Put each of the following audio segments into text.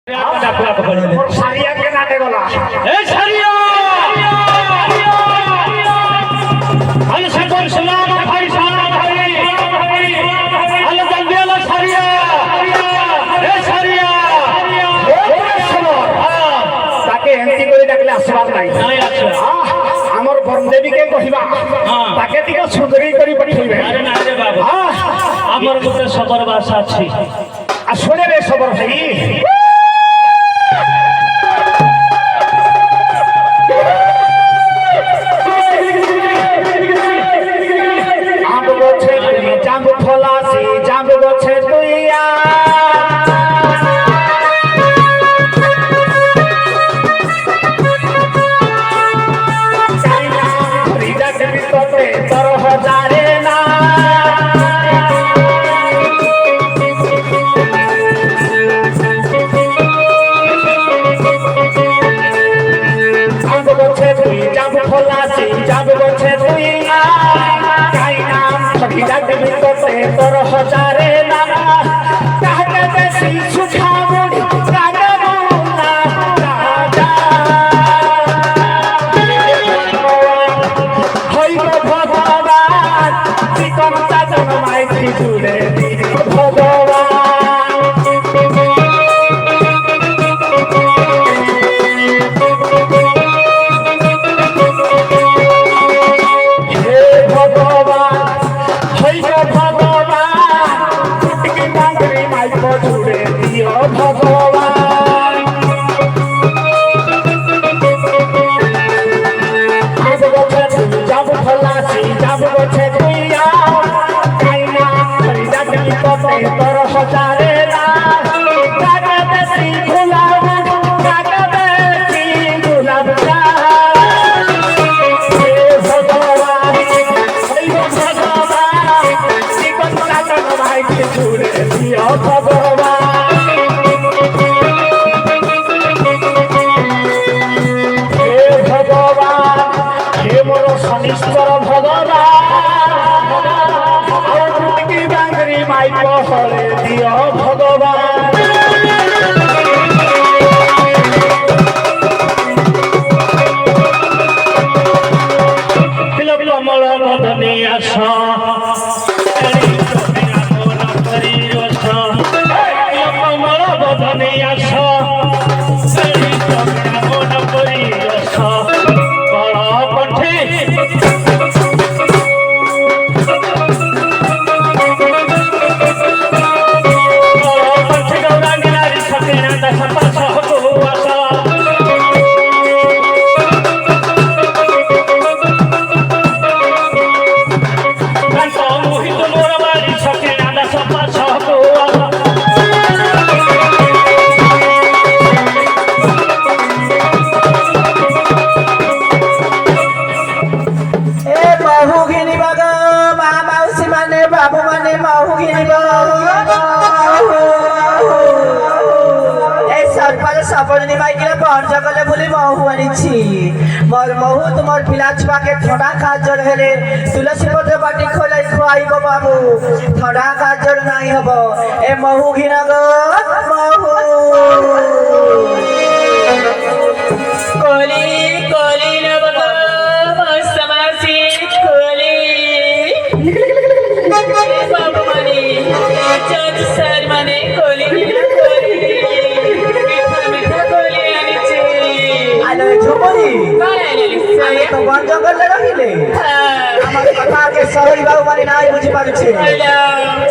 সারিয়া কে নাটে গলা এই সারিয়া আল সকল সালাম ভাই সালাম ভাই আল জলদিয়ালা সারিয়া এই সারিয়া তাকে এমতি করে ডাকলে আসবার নাই নাই আছে আমার বরদেবীকে কহিবা তাকে টিকে সুন্দরী করে পাঠাইবে আরে না রে বাবা আমার মধ্যে সবর ভাষা আছে আসলে রে সবর ভাই জাম্বু ফলাসি জাম্বু গছে তুইয়া তোর হাজারে না জাম্বু গছে তুই জাম্বু ফলাসি জাম্বু গছে তুইয়া তোর হাজারে নানা কাকে বেশি সুখামুড়ি কাকে মুনা রাজা হইব ভগবান চিকন চাচন মাইছি জুড়ে ভগবান হে ভগবান হইব জুড়ে দিও ভগবান যাব ফলাসি যাব গছে তুইয়া কাইনা তোর হাজারে না কাকে বেশি গুলাব কাকে বেশি গুলাব ভগবান হইব ভগবান চিকন চাচন ভাইকে জুড়ে দিও ভগবান শনিশ্বর ভগবান বাঙ্গরি মাই পহরে দিও ভগবান কমল বদনে আস কমল বদনে আস সপনি মাইকিলে পঞ্চকলে বলি মহু আনিছি মোর মহু তোমার পিলাচ পাকে ঠোঁটা কাজর হেলে তুলসী পত্র বাটি খোলাই খুয়াইব বাবু ঠোঁটা কাজর নাই হব এ মহু ঘিনা গো মহু কলি কলি নবগ মস্তমাসি কলি বাবু মানে চাঁদ স্যার মানে কলি জঙ্গলে রহিলে আমার কথা কে সহই বাবু মানে নাই বুঝি পারছে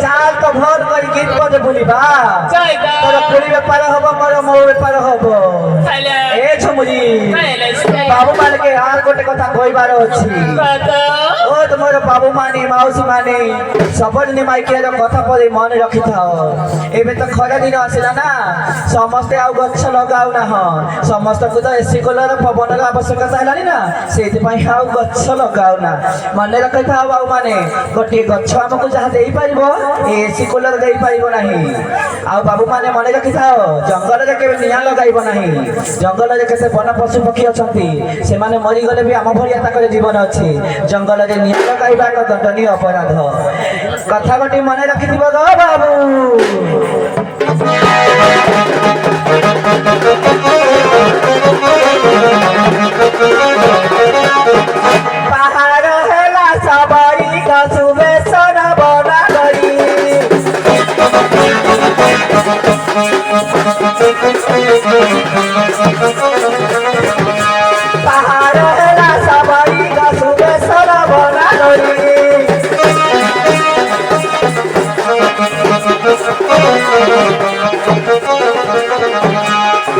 চাল তো ভর করে গীত পদে বলিবা তোর পুরি ব্যাপার হব মোর মৌ ব্যাপার হব এ ছমুজি বাবু মানকে আর গোটে কথা কইবার ଅଛି ও তোমার বাবু মানে মাউসী মানে সবদিন মাইকের কথা পরে মনে রখিথাও এবে তো খরা দিন আসিলা না ସମସ୍ତେ ଆଉ ଗଛ ଲଗାଉ ନାହଁ ସମସ୍ତଙ୍କୁ ତ ଏସି କୁଲର ପବନର ଆବଶ୍ୟକତା ହେଲାଣି ନା ସେଇଥିପାଇଁ ଆଉ ଗଛ ଲଗାଉ ନା ମନେ ରଖିଥାଉ ଆଉ ମାନେ ଗୋଟିଏ ଗଛ ଆମକୁ ଯାହା ଦେଇପାରିବ ଏସି କୁଲର ଦେଇପାରିବ ନାହିଁ ଆଉ ବାବୁ ମାନେ ମନେ ରଖିଥାଅ ଜଙ୍ଗଲରେ କେବେ ନିଆଁ ଲଗାଇବ ନାହିଁ ଜଙ୍ଗଲରେ କେତେ ବନ ପଶୁ ପକ୍ଷୀ ଅଛନ୍ତି ସେମାନେ ମରିଗଲେ ବି ଆମ ଭଳିଆ ତାଙ୍କର ଜୀବନ ଅଛି ଜଙ୍ଗଲରେ ନିଆଁ ଲଗାଇବା ଏକ ଦଣ୍ଡନୀୟ ଅପରାଧ କଥା ଗୋଟିଏ ମନେ ରଖିଥିବ ବାବୁ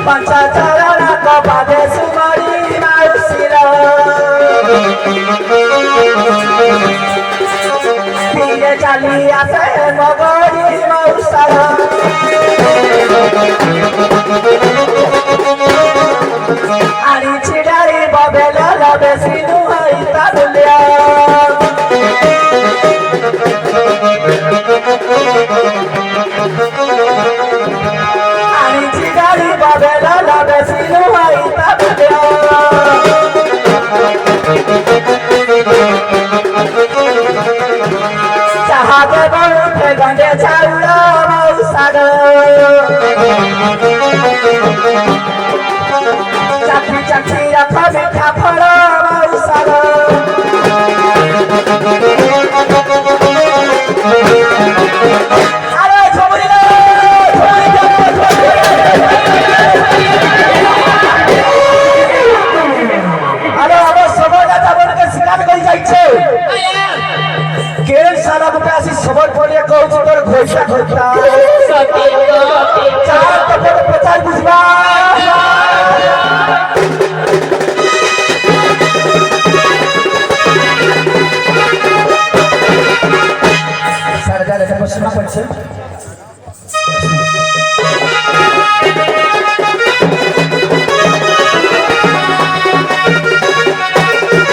पंचचरण को बाधे सुमरी माउसिरा धीरे चली आसे मगरी मौसरा आनी छिड़ाई बबेला लबे सिनु हई ताबुलिया आनी छिड़ाई बबेला लबे सिनु हई ताबुलिया चाहते बहुते गंडे चाउला मौसारा चाची चाची रखा मीठा फड़ा मौसारा अरे झोमरी लो अरे अरे समझ आता बन के शिकार करी जाई छे केन सारा गुटे आसी सबल पड़िए कहू छी तोर घोषा करता चार तपर प्रचार बुझबा सरदार के प्रश्न पड़ছে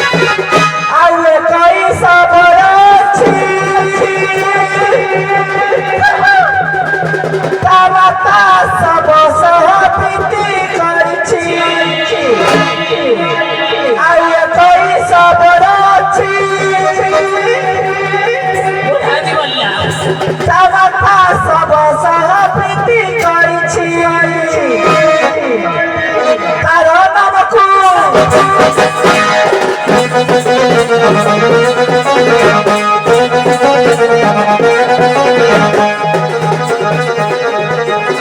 आउए कई सबर तावता सब सहपीति करछि आउए कई सबर तावता सब सहपीति करछि तारो नामकु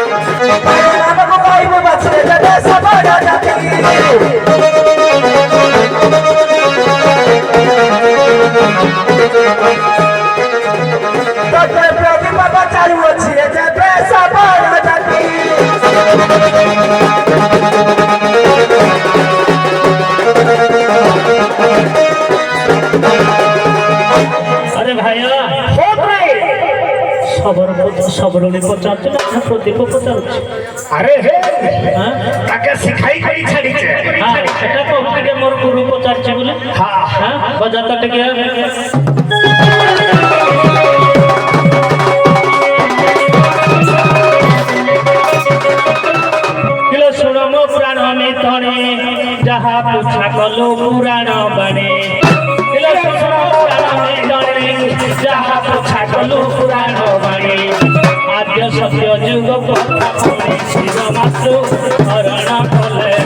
नामकु पाइबो बछरे जदे सबड़ जाति तोते प्रतिमा बचारू अछि जदे सबड़ जाति अरे भाइया सबरने पचार प्रदीप पचार अरे हे हाँ ताके सिखाई करी छाड़ी छे हाँ सेटा कहू के मोर गुरु पचार छे बोले हाँ हाँ बजाता टिके किलो सुनो मो पुराण में तने जहाँ पूछा कलो पुराण बने किलो सुनो मो पुराण में तने जहाँ पूछा कलो पुराण बने आद्य सत्य जुग कथा बने शिव मातृ हरण कले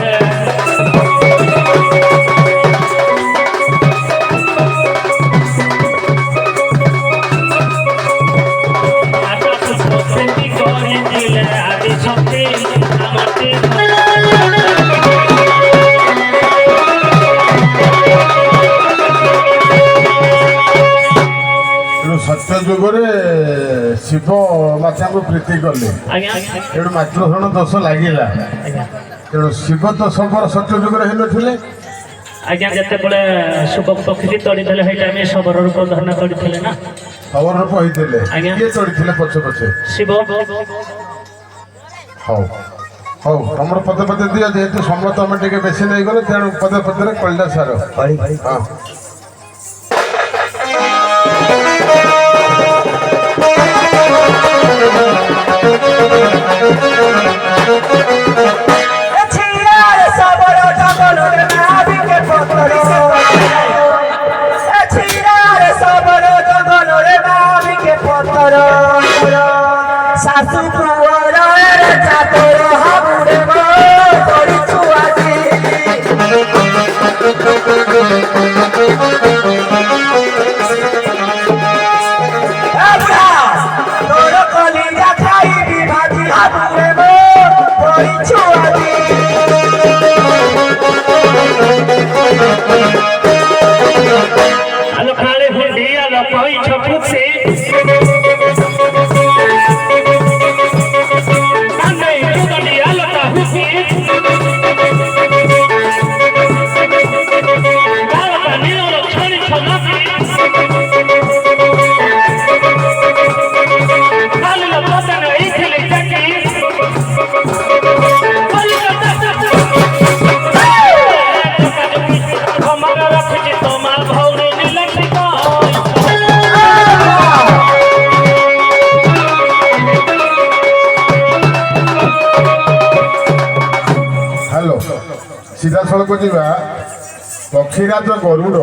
सत्य जुगरे शिव माता को प्रीति कले तेणु मातृषण दोष लगिला तेणु शिव तो सबर सत्य जुगरे हेले आज्ञा जते बड़े शुभ पक्षी तोड़ी देले हे टाइम सबर रूप धरना तोड़ी थिले ना खबर रूप होइतिले के तोड़ी पछे पछे शिव हौ हौ हमर पदे पदे दिया जेहेतु समत हम टिके बेसी नहीं गले तेणु पदे पदे कलडा सारो हां छियार सबड़ जगल रे नाभि के पत्थर छियार सबड़ जगल रे नाभि के पत्थर सासु कुंवर रे चातर हाबुरे गो तोरी छुआजी बुढ़ा तोर कलिजा खाई विभाजी हाबुरे गो तोरी छुआजी आलो खाले हुंडी आलो कोई छपुक से नहीं तो गड़ी आलो ता हुसी ହ୍ୟାଲୋ ସିଧାସଳଖ ଯିବା ପକ୍ଷୀରାଜ ଗରୁଡ଼